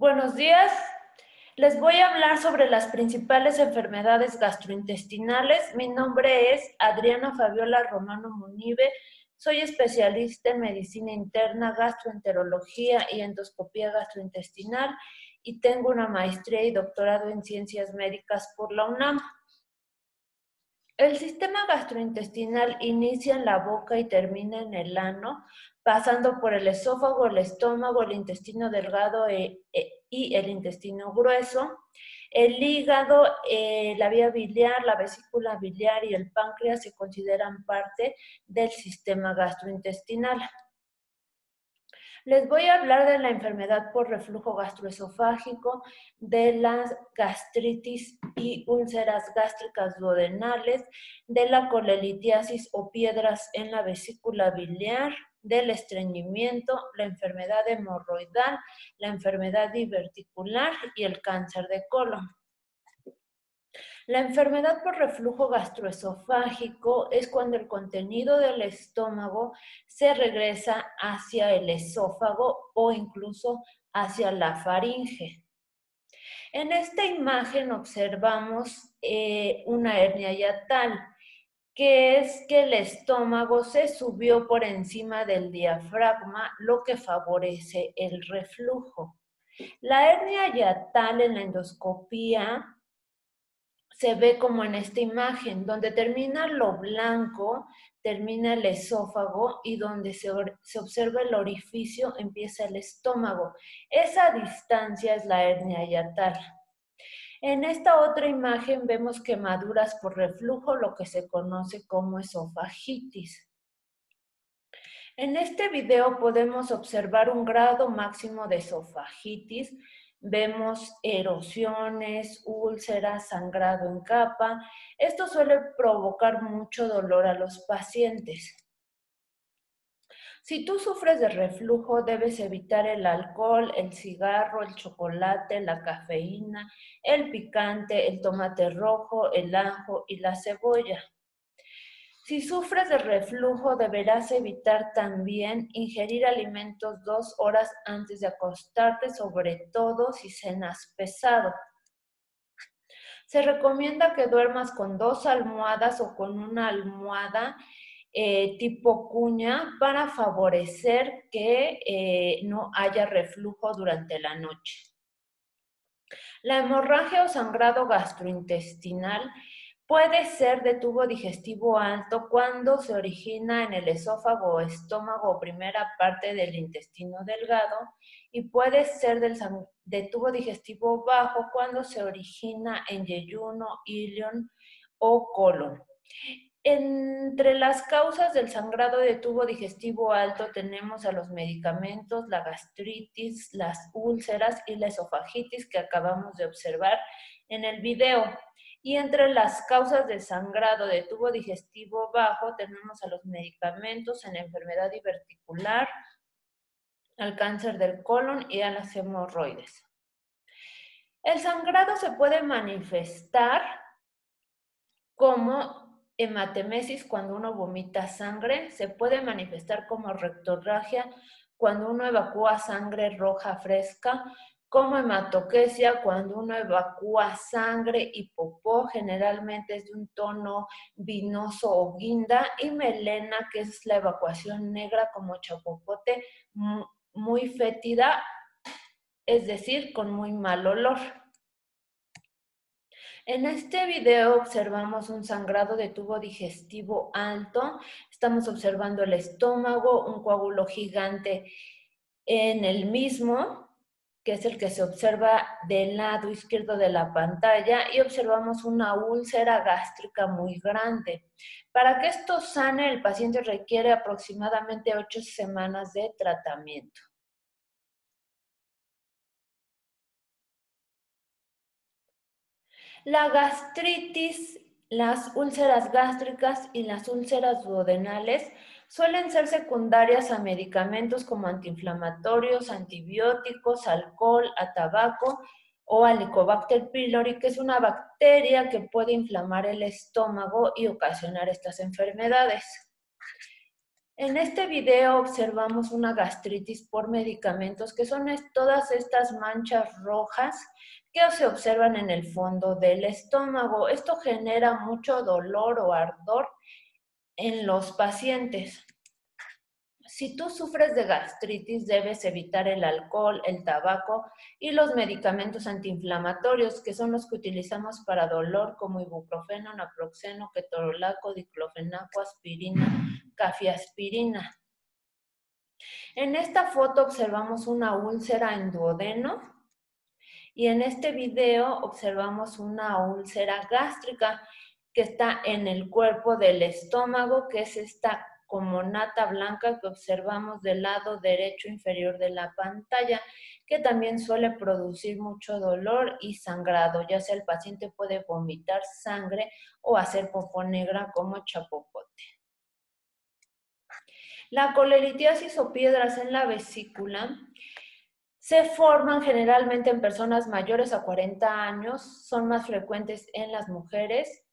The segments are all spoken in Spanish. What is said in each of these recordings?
Buenos días. Les voy a hablar sobre las principales enfermedades gastrointestinales. Mi nombre es Adriana Fabiola Romano Munive. Soy especialista en medicina interna, gastroenterología y endoscopía gastrointestinal y tengo una maestría y doctorado en ciencias médicas por la UNAM. El sistema gastrointestinal inicia en la boca y termina en el ano, pasando por el esófago, el estómago, el intestino delgado y el intestino grueso. El hígado, la vía biliar, la vesícula biliar y el páncreas se consideran parte del sistema gastrointestinal. Les voy a hablar de la enfermedad por reflujo gastroesofágico, de las gastritis y úlceras gástricas duodenales, de la colelitiasis o piedras en la vesícula biliar, del estreñimiento, la enfermedad hemorroidal, la enfermedad diverticular y el cáncer de colon. La enfermedad por reflujo gastroesofágico es cuando el contenido del estómago se regresa hacia el esófago o incluso hacia la faringe. En esta imagen observamos una hernia hiatal, que es que el estómago se subió por encima del diafragma, lo que favorece el reflujo. La hernia hiatal en la endoscopía se ve como en esta imagen, donde termina lo blanco, termina el esófago y donde se observa el orificio empieza el estómago. Esa distancia es la hernia hiatal. En esta otra imagen vemos quemaduras por reflujo, lo que se conoce como esofagitis. En este video podemos observar un grado máximo de esofagitis. Vemos erosiones, úlceras, sangrado en capa. Esto suele provocar mucho dolor a los pacientes. Si tú sufres de reflujo, debes evitar el alcohol, el cigarro, el chocolate, la cafeína, el picante, el tomate rojo, el ajo y la cebolla. Si sufres de reflujo, deberás evitar también ingerir alimentos 2 horas antes de acostarte, sobre todo si cenas pesado. Se recomienda que duermas con 2 almohadas o con una almohada tipo cuña para favorecer que no haya reflujo durante la noche. La hemorragia o sangrado gastrointestinal puede ser de tubo digestivo alto cuando se origina en el esófago o estómago o primera parte del intestino delgado y puede ser de tubo digestivo bajo cuando se origina en yeyuno, ilion o colon. Entre las causas del sangrado de tubo digestivo alto tenemos a los medicamentos, la gastritis, las úlceras y la esofagitis que acabamos de observar en el video. Y entre las causas del sangrado de tubo digestivo bajo tenemos a los medicamentos en la enfermedad diverticular, al cáncer del colon y a las hemorroides. El sangrado se puede manifestar como hematemesis cuando uno vomita sangre, se puede manifestar como rectorragia cuando uno evacúa sangre roja fresca, como hematoquesia cuando uno evacúa sangre y popó, generalmente es de un tono vinoso o guinda, y melena, que es la evacuación negra como chapopote, muy fétida, es decir, con muy mal olor. En este video observamos un sangrado de tubo digestivo alto. Estamos observando el estómago, un coágulo gigante en el mismo, que es el que se observa del lado izquierdo de la pantalla, y observamos una úlcera gástrica muy grande. Para que esto sane, el paciente requiere aproximadamente 8 semanas de tratamiento. La gastritis, las úlceras gástricas y las úlceras duodenales suelen ser secundarias a medicamentos como antiinflamatorios, antibióticos, alcohol, a tabaco o Helicobacter pylori, que es una bacteria que puede inflamar el estómago y ocasionar estas enfermedades. En este video observamos una gastritis por medicamentos, que son todas estas manchas rojas que se observan en el fondo del estómago. Esto genera mucho dolor o ardor en los pacientes. Si tú sufres de gastritis, debes evitar el alcohol, el tabaco y los medicamentos antiinflamatorios, que son los que utilizamos para dolor, como ibuprofeno, naproxeno, ketorolaco, diclofenaco, aspirina, cafiaspirina. En esta foto observamos una úlcera en duodeno y en este video observamos una úlcera gástrica que está en el cuerpo del estómago, que es esta como nata blanca que observamos del lado derecho inferior de la pantalla, que también suele producir mucho dolor y sangrado, ya sea el paciente puede vomitar sangre o hacer popó negra como chapopote. La colelitiasis o piedras en la vesícula se forman generalmente en personas mayores a 40 años, son más frecuentes en las mujeres.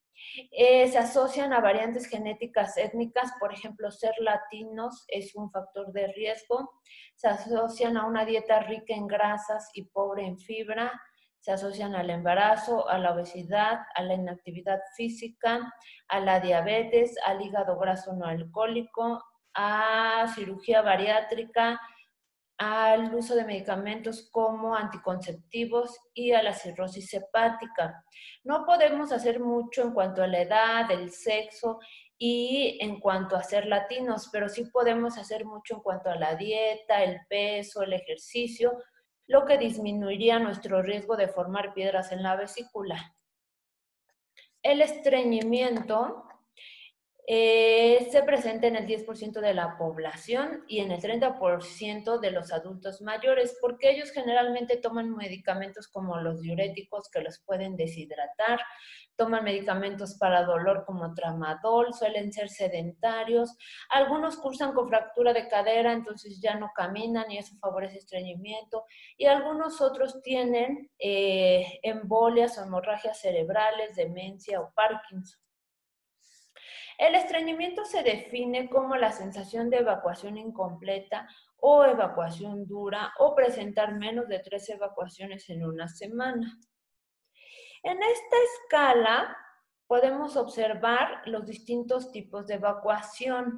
Se asocian a variantes genéticas étnicas, por ejemplo, ser latinos es un factor de riesgo. Se asocian a una dieta rica en grasas y pobre en fibra. Se asocian al embarazo, a la obesidad, a la inactividad física, a la diabetes, al hígado graso no alcohólico, a cirugía bariátrica, al uso de medicamentos como anticonceptivos y a la cirrosis hepática. No podemos hacer mucho en cuanto a la edad, el sexo y en cuanto a ser latinos, pero sí podemos hacer mucho en cuanto a la dieta, el peso, el ejercicio, lo que disminuiría nuestro riesgo de formar piedras en la vesícula. El estreñimiento se presenta en el 10% de la población y en el 30% de los adultos mayores, porque ellos generalmente toman medicamentos como los diuréticos que los pueden deshidratar, toman medicamentos para dolor como tramadol, suelen ser sedentarios, algunos cursan con fractura de cadera, entonces ya no caminan y eso favorece estreñimiento, y algunos otros tienen embolias o hemorragias cerebrales, demencia o Parkinson. El estreñimiento se define como la sensación de evacuación incompleta o evacuación dura o presentar menos de 3 evacuaciones en una semana. En esta escala podemos observar los distintos tipos de evacuación.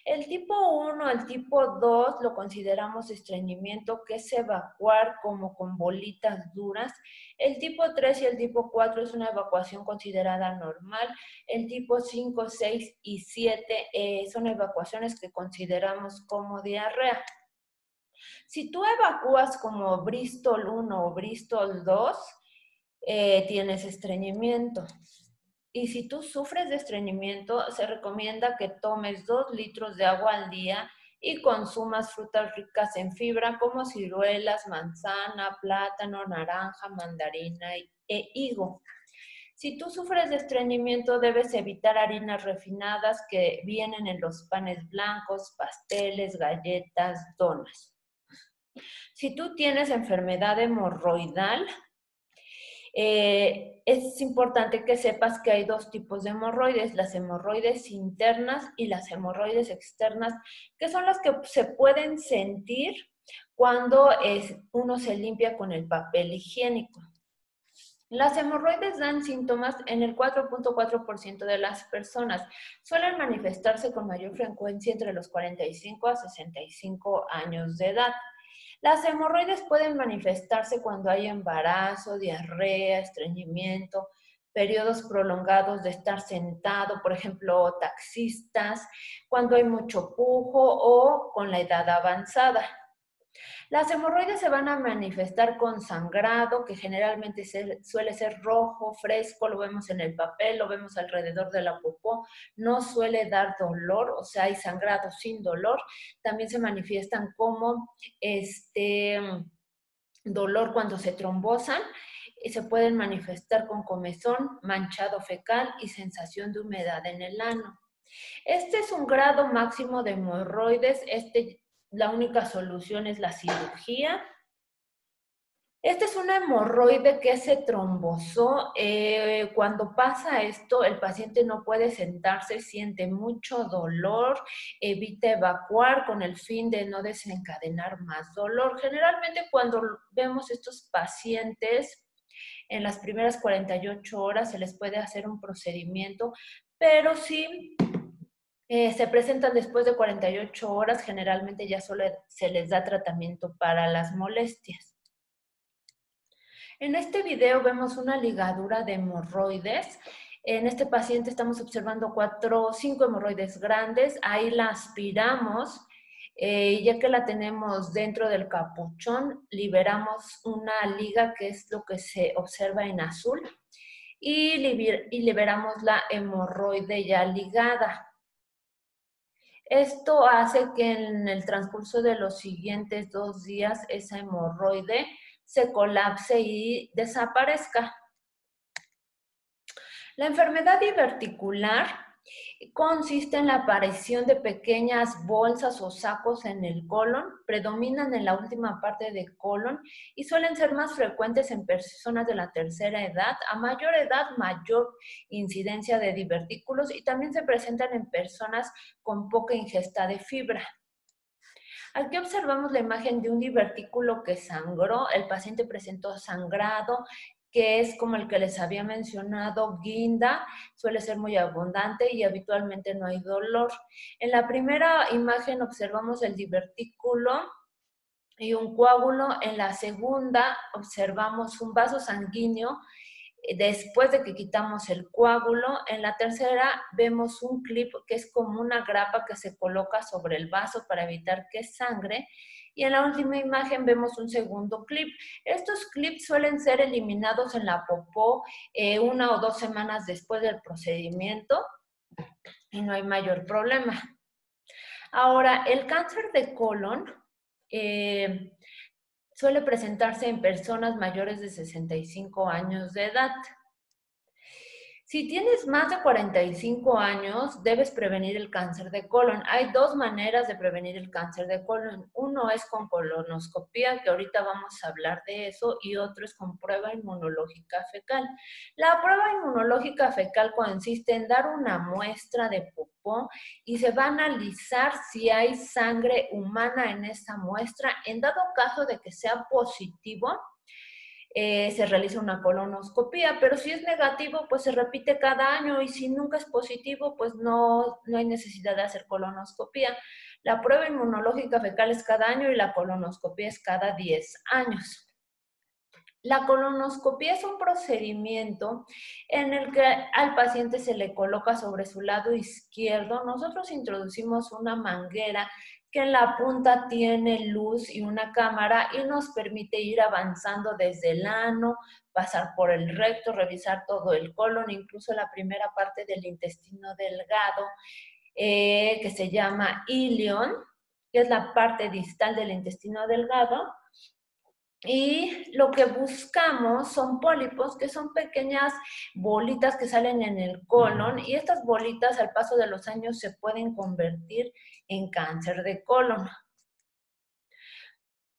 El tipo 1, el tipo 2 lo consideramos estreñimiento, que es evacuar como con bolitas duras. El tipo 3 y el tipo 4 es una evacuación considerada normal. El tipo 5, 6 y 7 son evacuaciones que consideramos como diarrea. Si tú evacúas como Bristol 1 o Bristol 2, tienes estreñimiento. Y si tú sufres de estreñimiento, se recomienda que tomes 2 litros de agua al día y consumas frutas ricas en fibra como ciruelas, manzana, plátano, naranja, mandarina e higo. Si tú sufres de estreñimiento, debes evitar harinas refinadas que vienen en los panes blancos, pasteles, galletas, donas. Si tú tienes enfermedad hemorroidal, es importante que sepas que hay 2 tipos de hemorroides, las hemorroides internas y las hemorroides externas, que son las que se pueden sentir cuando uno se limpia con el papel higiénico. Las hemorroides dan síntomas en el 4.4% de las personas. Suelen manifestarse con mayor frecuencia entre los 45 a 65 años de edad. Las hemorroides pueden manifestarse cuando hay embarazo, diarrea, estreñimiento, periodos prolongados de estar sentado, por ejemplo, taxistas, cuando hay mucho pujo o con la edad avanzada. Las hemorroides se van a manifestar con sangrado, que generalmente suele ser rojo, fresco, lo vemos en el papel, lo vemos alrededor de la popó, no suele dar dolor, o sea, hay sangrado sin dolor. También se manifiestan como dolor cuando se trombosan, y se pueden manifestar con comezón, manchado fecal y sensación de humedad en el ano. Este es un grado máximo de hemorroides. La única solución es la cirugía. Esta es una hemorroide que se trombosó. Cuando pasa esto, el paciente no puede sentarse, siente mucho dolor, evita evacuar con el fin de no desencadenar más dolor. Generalmente cuando vemos estos pacientes, en las primeras 48 horas se les puede hacer un procedimiento, pero si se presentan después de 48 horas, generalmente ya solo se les da tratamiento para las molestias. En este video vemos una ligadura de hemorroides. En este paciente estamos observando 4 o 5 hemorroides grandes. Ahí la aspiramos. Ya que la tenemos dentro del capuchón, liberamos una liga, que es lo que se observa en azul, y liberamos la hemorroide ya ligada. Esto hace que en el transcurso de los siguientes 2 días esa hemorroide se colapse y desaparezca. La enfermedad diverticular consiste en la aparición de pequeñas bolsas o sacos en el colon, predominan en la última parte del colon y suelen ser más frecuentes en personas de la tercera edad. A mayor edad, mayor incidencia de divertículos, y también se presentan en personas con poca ingesta de fibra. Aquí observamos la imagen de un divertículo que sangró. El paciente presentó sangrado, que es como el que les había mencionado, guinda, suele ser muy abundante y habitualmente no hay dolor. En la primera imagen observamos el divertículo y un coágulo. En la segunda observamos un vaso sanguíneo después de que quitamos el coágulo. En la tercera vemos un clip que es como una grapa que se coloca sobre el vaso para evitar que sangre. Y en la última imagen vemos un segundo clip. Estos clips suelen ser eliminados en la popó 1 o 2 semanas después del procedimiento y no hay mayor problema. Ahora, el cáncer de colon suele presentarse en personas mayores de 65 años de edad. Si tienes más de 45 años, debes prevenir el cáncer de colon. Hay 2 maneras de prevenir el cáncer de colon. Uno es con colonoscopía, que ahorita vamos a hablar de eso, y otro es con prueba inmunológica fecal. La prueba inmunológica fecal consiste en dar una muestra de popó y se va a analizar si hay sangre humana en esa muestra. En dado caso de que sea positivo, se realiza una colonoscopía, pero si es negativo, pues se repite cada año, y si nunca es positivo, pues no hay necesidad de hacer colonoscopía. La prueba inmunológica fecal es cada año y la colonoscopía es cada 10 años. La colonoscopía es un procedimiento en el que al paciente se le coloca sobre su lado izquierdo. Nosotros introducimos una manguera que en la punta tiene luz y una cámara y nos permite ir avanzando desde el ano, pasar por el recto, revisar todo el colon, incluso la primera parte del intestino delgado, que se llama ilion, que es la parte distal del intestino delgado. Y lo que buscamos son pólipos, que son pequeñas bolitas que salen en el colon, y estas bolitas al paso de los años se pueden convertir en cáncer de colon.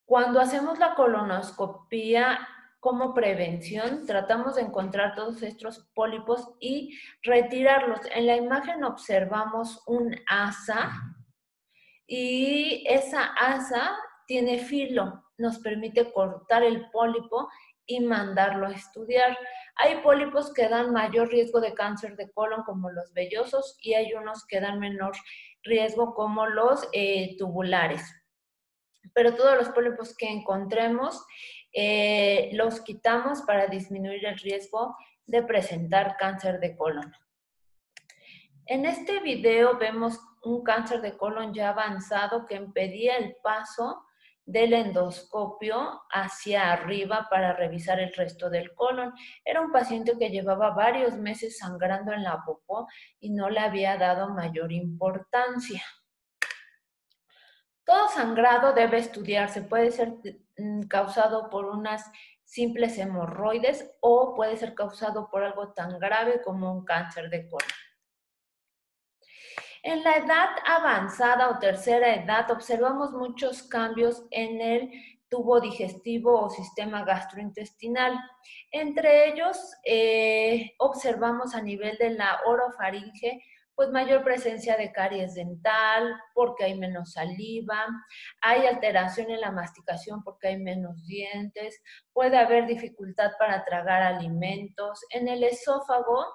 Cuando hacemos la colonoscopía como prevención, tratamos de encontrar todos estos pólipos y retirarlos. En la imagen observamos un asa y esa asa tiene filo, nos permite cortar el pólipo y mandarlo a estudiar. Hay pólipos que dan mayor riesgo de cáncer de colon, como los vellosos, y hay unos que dan menor riesgo, como los tubulares. Pero todos los pólipos que encontremos los quitamos para disminuir el riesgo de presentar cáncer de colon. En este video vemos un cáncer de colon ya avanzado que impedía el paso del endoscopio hacia arriba para revisar el resto del colon. Era un paciente que llevaba varios meses sangrando en la popó y no le había dado mayor importancia. Todo sangrado debe estudiarse. Puede ser causado por unas simples hemorroides o puede ser causado por algo tan grave como un cáncer de colon. En la edad avanzada o tercera edad observamos muchos cambios en el tubo digestivo o sistema gastrointestinal. Entre ellos, observamos a nivel de la orofaringe, pues mayor presencia de caries dental, porque hay menos saliva, hay alteración en la masticación porque hay menos dientes, puede haber dificultad para tragar alimentos. En el esófago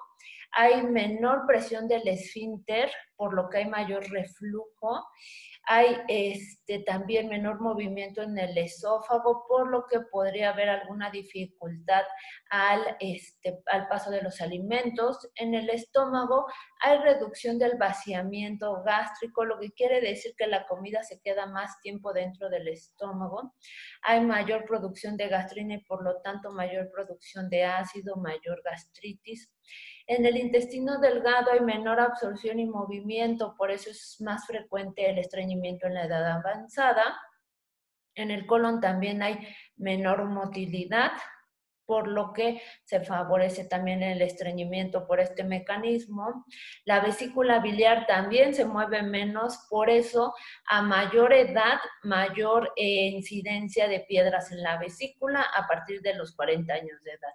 hay menor presión del esfínter, por lo que hay mayor reflujo. Hay también menor movimiento en el esófago, por lo que podría haber alguna dificultad al paso de los alimentos. En el estómago hay reducción del vaciamiento gástrico, lo que quiere decir que la comida se queda más tiempo dentro del estómago. Hay mayor producción de gastrina y por lo tanto mayor producción de ácido, mayor gastritis. En el intestino delgado hay menor absorción y movimiento, por eso es más frecuente el estreñimiento en la edad avanzada. En el colon también hay menor motilidad, por lo que se favorece también el estreñimiento por este mecanismo. La vesícula biliar también se mueve menos, por eso a mayor edad, mayor incidencia de piedras en la vesícula a partir de los 40 años de edad.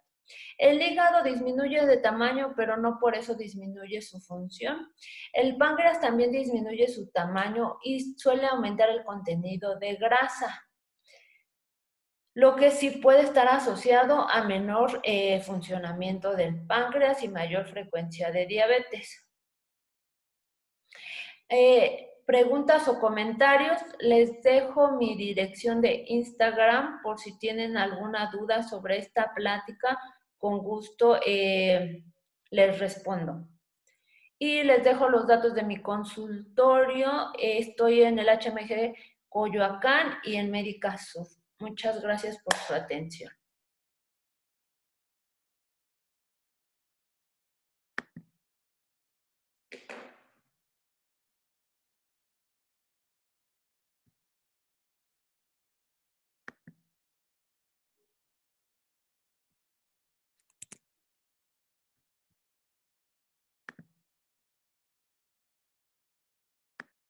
El hígado disminuye de tamaño, pero no por eso disminuye su función. El páncreas también disminuye su tamaño y suele aumentar el contenido de grasa, lo que sí puede estar asociado a menor funcionamiento del páncreas y mayor frecuencia de diabetes. Preguntas o comentarios, les dejo mi dirección de Instagram por si tienen alguna duda sobre esta plática, con gusto les respondo. Y les dejo los datos de mi consultorio, estoy en el HMG Coyoacán y en Médica Sur. Muchas gracias por su atención.